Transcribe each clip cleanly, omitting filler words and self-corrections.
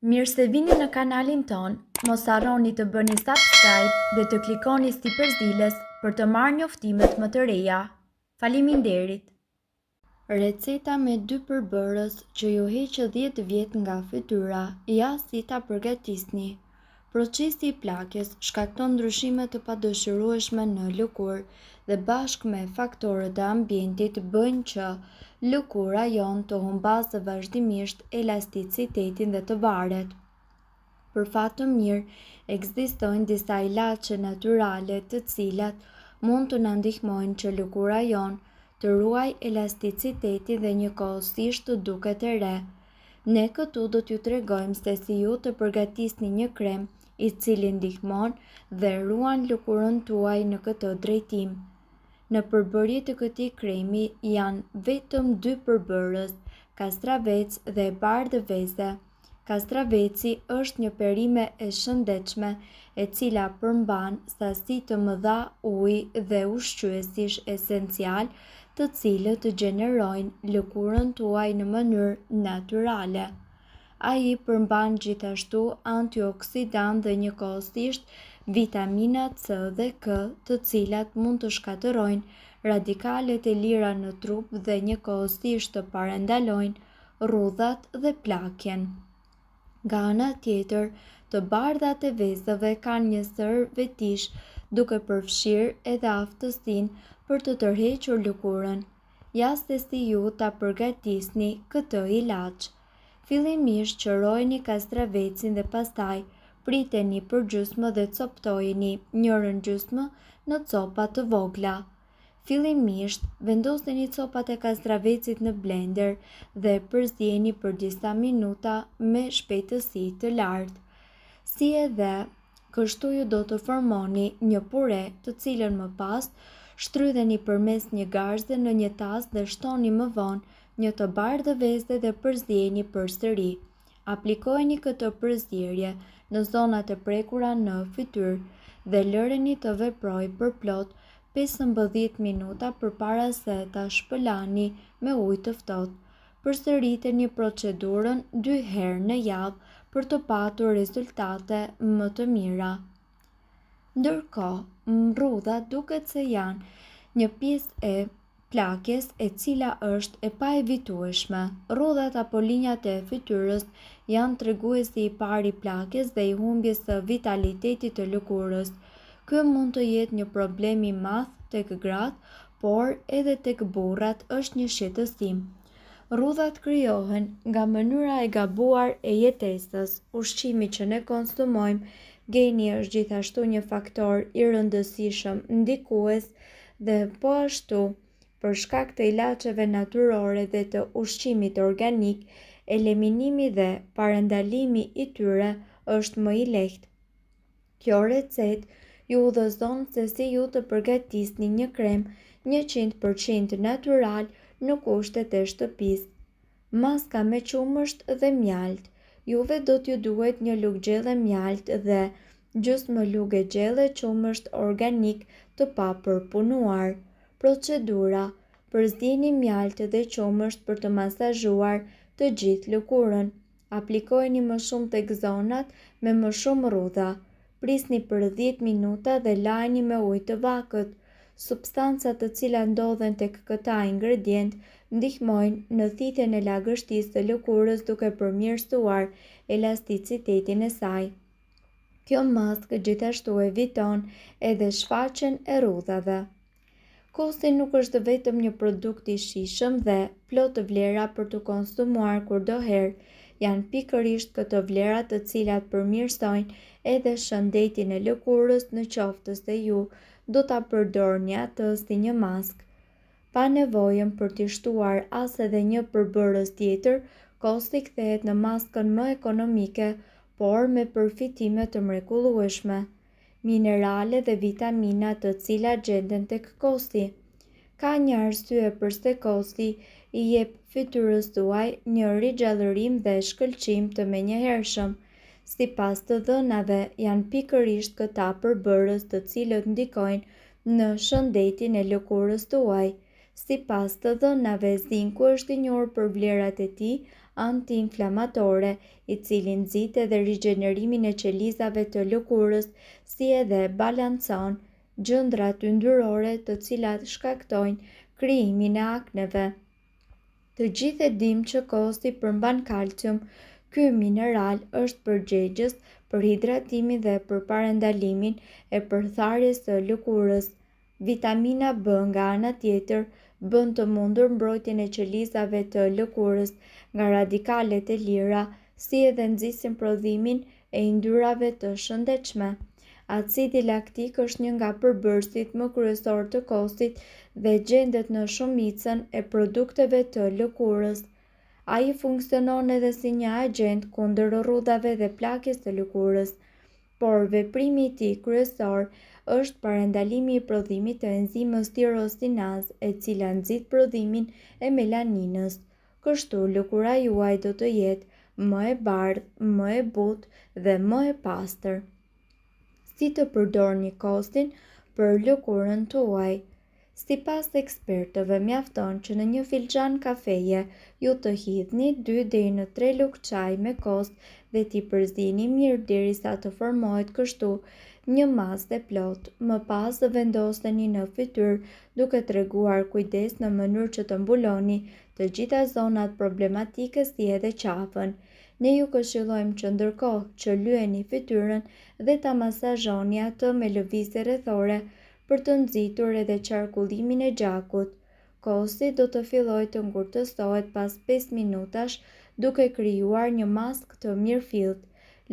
Mirë se vini në kanalin ton, mos harroni të bëni subscribe dhe të klikoni si përzdiles për të marrë njoftimet më të reja. Faleminderit! Receta me 2 përbërës që ju heqë 10 vjet nga fytyra, ja si ta përgatisni. Procesi i plakjes shkakton ndryshime të padëshirueshme në lëkurë dhe bashkë me faktorët e ambientit bëjnë që lëkura jonë të humbasë vazhdimisht elasticitetin dhe të varet. Për fat të mirë, ekzistojnë disa ilaçe natyrale të cilat mund të na ndihmojnë që lëkura jonë të ruaj elasticitetin dhe njëkohësisht të duket e re. Ne këtu do t'ju tregojmë se si ju të përgatisni një krem i cili ndihmon dhe ruan lëkurën tuaj në këtë drejtim. Në përbërje të këtij kremi janë vetëm 2 përbërës, kastravec dhe bardhëveze. Kastraveci është një perime e shëndetshme e cila përmban sasi të mëdha ujë dhe ushqyesish esencial, të cilët gjenerojnë lëkurën tuaj në mënyrë natyrale. Ai përmban gjithashtu antioksidan dhe njëkohësisht vitamina C dhe K, të cilat mund të shkatërrojnë radikalet e lira në trup dhe njëkohësisht të parandalojnë rrudhat dhe plakjen. Nga ana tjetër, të bardhat e vezëve kanë një sër vetish, duke përfshirë edhe aftësinë për të tërhequr lëkurën. Ja se si ju ta përgatisni këtë ilaç. Fillimisht qërojeni kastravecin dhe pastaj priteni për gjysmë dhe coptojeni njërën gjysmë në copa të vogla. Fillimisht vendoseni copat e kastravecit në blender dhe përzieni për disa minuta me shpejtësi të lartë. Si edhe kështu ju do të formoni një pure, të cilën më pas shtrydheni përmes një garzë në një tas dhe shtoni më vonë një të bardhëveze dhe përzieni përsëri. Aplikojeni këtë përzierje në zonat e prekura në fytyrë dhe lëreni të veprojë për plot 15 minuta përpara se ta shpëlani me ujë të ftohtë. Përsëriteni procedurën 2 herë në javë për të patur rezultate më të mira. Ndërkohë, rrudhat duket se janë një pjesë e plakjes e cila është e paevitueshme. Rrudhat apo linjat e fytyrës janë treguesi i parë i plakjes dhe i humbjes së vitalitetit të lëkurës. Ky mund të jetë një problem i madh tek gratë, por edhe tek burrat është një shqetësim. Rrudhat krijohen nga mënyra e gabuar e jetesës. Ushqimi që ne konsumojmë, geni është gjithashtu një faktor i rëndësishëm ndikues dhe po ashtu, për shkak të ilaçeve natyrore dhe të ushqimit organik, eliminimi dhe parandalimi i tyre është më i lehtë. Kjo recetë ju udhëzon se si ju të përgatisni një krem 100% natyral në kushtet e shtëpisë. Maska me qumësht dhe mjalt. Juve do t'ju duhet një lugë gjelle mjalt dhe gjysmë lugë gjelle qumësht organik të papërpunuar. Procedura: përzieni mjalt dhe qumësht për të masazhuar të gjithë lëkurën. Aplikojeni më shumë tek zonat me më shumë rrudha. Prisni për 10 minuta dhe lajni me ujë të vakët. Substancat të cilat ndodhen tek këta ingredient ndihmojnë në thithjen e lagështisë së lëkurës duke përmirësuar elasticitetin e saj. Kjo maskë gjithashtu eviton edhe shfaqjen e rrudhave. Kosti nuk është vetëm një produkt i shijshëm dhe plot vlera për të konsumuar kudoherë. Janë pikërisht këto vlera të cilat përmirësojnë edhe shëndetin e lëkurës në qoftë se ju do ta përdorni atë si një maskë. Pa nevojën për t'i shtuar as edhe një përbërës tjetër, kosti kthehet në maskën më ekonomike, por me përfitime të mrekullueshme. Minerale dhe vitamina të cilat gjenden tek kosti. Ka një arsye pse kosti i jep fytyrës tuaj një rigjallërim dhe shkëlqim të menjëhershëm. Sipas të dhënave, janë pikërisht këta përbërës të cilët ndikojnë në shëndetin e lëkurës tuaj. Sipas të dhënave, zinku është i njohur për vlerat e tij anti-inflamatore, i cili nxit edhe rigjenerimin e qelizave të lëkurës, si edhe balancon gjëndrat yndyrore të cilat shkaktojnë krijimin e akneve. Të gjithë e dimë që kosti përmban kalcium. Ky mineral është përgjegjës për hidratimin dhe për parandalimin e përtharjes së lëkurës. Vitamina B nga ana tjetër bën të mundur mbrojtjen e qelizave të lëkurës nga radikalet e lira, si edhe nxisin prodhimin e yndyrave të shëndetshme. Acidi laktik është një nga përbërësit më kryesor të kostit dhe gjendet në shumicën e produkteve të lëkurës. Ai funksionon edhe si një agent kundër rrudhave dhe plakjes të lëkurës, por veprimi i tij kryesor është parandalimi i prodhimit të enzimës tirosinaz, e cila nxit prodhimin e melaninës. Kështu lëkura juaj do të jetë më e bardhë, më e butë dhe më e pastër. Si të përdorni kostin për lëkurën tuaj? Sipas ekspertëve, mjafton që në një filxhan kafeje ju të hidhni 2 deri në 3 lugë çaj me kost dhe t'i përzini mirë derisa të formohet kështu një masë e plotë. Më pas vendoseni në fytyrë duke treguar kujdes në mënyrë që të mbuloni të gjitha zonat problematike si edhe qafën. Ne ju këshillojmë që ndërkohë që lyeni fytyrën dhe ta masazhoni atë me lëvizje rrethore për të nxitur edhe qarkullimin e gjakut. Kosti do të fillojë të ngurtësohet pas 5 minutash duke krijuar një maskë të mirëfillt.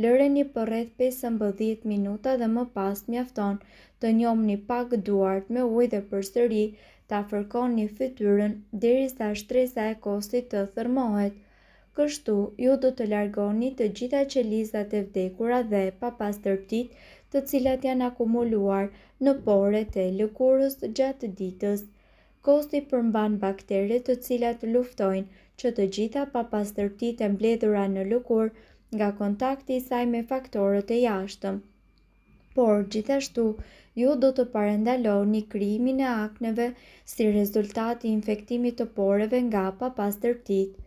Lëreni për rreth 15 minuta dhe më pas mjafton të njomni pak duart me ujë dhe përsëri ta fërkoni fytyrën derisa shtresa e kostit të thërmohet. Kështu, ju do të largoni të gjitha qelizat e vdekura dhe papastërtitë të cilat janë akumuluar në poret e lëkurës gjatë ditës. Kosti përmban baktere të cilat luftojnë që të gjitha papastërtitë e mbledhura në lëkurë nga kontakti i saj me faktorët e jashtëm. Por gjithashtu, ju do të parandaloni krijimin e akneve si rezultat i infektimit të poreve nga papastërtitë.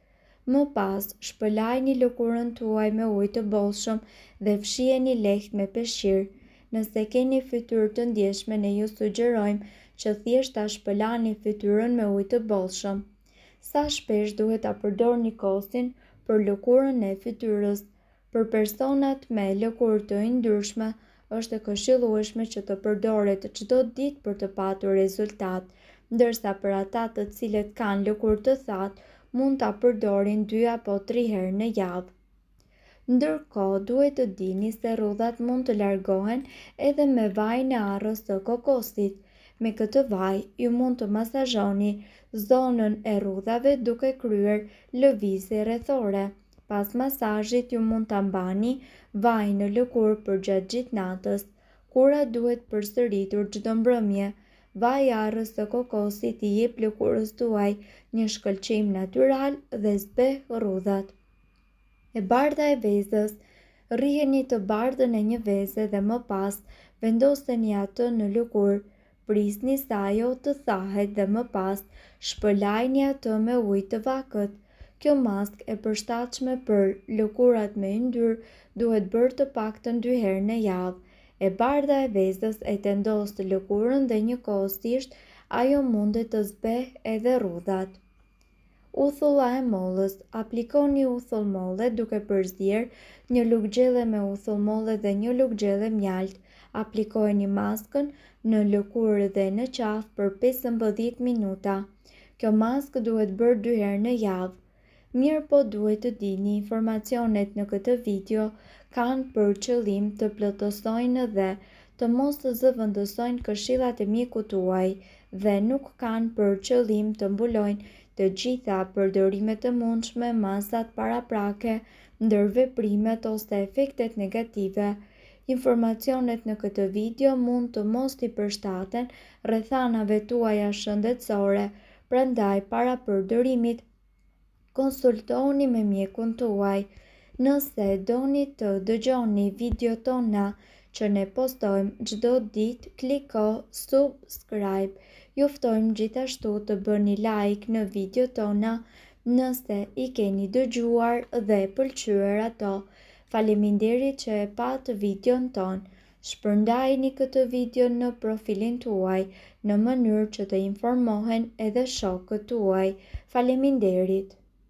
Më pas, shpëlajini lëkurën tuaj me ujë të bollshëm dhe fshiheni lehtë me peshqir. Nëse keni fytyrë të ndjeshme, ne ju sugjerojmë që thjesht ta shpëlani fytyrën me ujë të bollshëm. Sa shpesh duhet ta përdorni kostin për lëkurën e fytyrës? Për personat me lëkurë të yndyrshme, është e këshillueshme që të përdoret çdo ditë për të patur rezultat, ndërsa për ata të cilët kanë lëkurë të thatë, mund ta përdorin 2 apo 3 herë në javë. Ndërkohë, duhet të dini se rrudhat mund të largohen edhe me vajin e arrës së kokosit. Me këtë vaj, ju mund të masazhoni zonën e rrudhave duke kryer lëvizje rrethore. Pas masazhit, ju mund ta mbani vajin në lëkurë për gjatë gjithë natës. Kura duhet përsëritur çdo mbrëmje. Vaji i arrës së kokosit i jep lëkurës tuaj një shkëlqim natyral dhe zbeh rrudhat. E bardha e vezës. Rriheni të bardhën e një veze dhe më pas vendoseni atë në lëkurë. Prisni sa ajo të thahet dhe më pas shpëlajini atë me ujë të vakët. Kjo maskë e përshtatshme për lëkurat me yndyr duhet bërë të paktën 2 herë në javë. E bardha e vezës e tendos të lëkurën dhe njëkohësisht ajo mundet të zbeh edhe rrudhat. Uthulla e mollës. Aplikoni uthull molle duke përzier një lugë gjelle me uthull molle dhe një lugë gjelle mjalt. Aplikojeni maskën në lëkurë dhe në qafë për 15 minuta. Kjo maskë duhet bërë 2 herë në javë. Mirë po duhet të dini, informacionet në këtë video kanë për qëllim të plotësojnë dhe të mos të zëvendësojnë këshillat e mjekut tuaj dhe nuk kanë për qëllim të mbulojnë të gjitha përdorimet e mundshme, masat paraprake, ndërveprimet ose efektet negative. Informacionet në këtë video mund të mos t'i përshtaten rrethanave tuaja shëndetësore, prandaj para përdorimit konsultoni me mjekun tuaj. Nëse doni të dëgjoni video tona që ne postojmë çdo ditë, kliko subscribe. Ju ftojmë gjithashtu të bëni like në video tona nëse i keni dëgjuar dhe pëlqyer ato. Faleminderit që e patë videon ton. Shpërndajini këtë video në profilin tuaj në mënyrë që të informohen edhe shokët tuaj. Faleminderit.